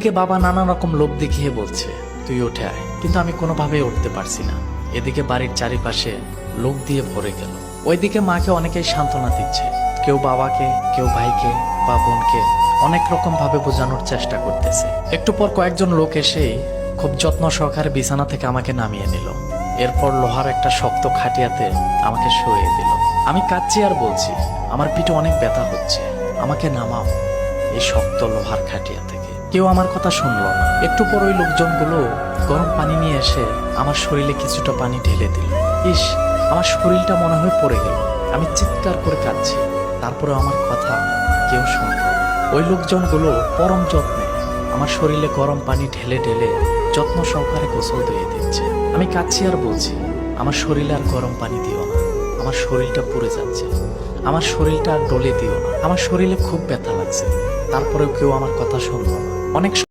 এদিকে বাবা নানা রকম লোভ দেখিয়ে বলছে তুই উঠে আয়, কিন্তু আমি কোনোভাবেই উঠতে পারছি না। এদিকে বাড়ির চারিপাশে লোক দিয়ে ভরে গেল। ওইদিকে মাকে অনেকেই সান্ত্বনা দিচ্ছে, কেউ বাবাকে, কেউ ভাইকে বা বোনকে অনেক রকম ভাবে বোঝানোর চেষ্টা করতেছে। একটু পর কয়েকজন লোক এসেই খুব যত্ন সহকারে বিছানা থেকে আমাকে নামিয়ে নিল। এরপর লোহার একটা শক্ত খাটিয়াতে আমাকে শুয়ে দিল। আমি কাঁদছি আর বলছি আমার পিঠে অনেক ব্যথা হচ্ছে, আমাকে নামাও এই শক্ত লোহার খাটিয়া থেকে। কেউ আমার কথা শুনলো না। একটু পর ওই লোকজনগুলো গরম পানি নিয়ে এসে আমার শরীরে কিছুটা পানি ঢেলে দিল। ইস, আমার শরীরটা মনে হয় পড়ে গেল। আমি চিৎকার করে কাঁদছি, তারপরে আমার কথা কেউ শুনল না। ওই লোকজনগুলো পরম যত্নে আমার শরীরে গরম পানি ঢেলে ঢেলে যত্ন সহকারে গোসল দিয়ে দিচ্ছে। আমি কাঁদছি আর বলছি আমার শরীরে আর গরম পানি দিও না, আমার শরীরটা পুড়ে যাচ্ছে, আমার শরীরটা আর ডলে দিও না, আমার শরীরে খুব ব্যথা লাগছে। তারপরেও কেউ আমার কথা শুনলো না। অনেক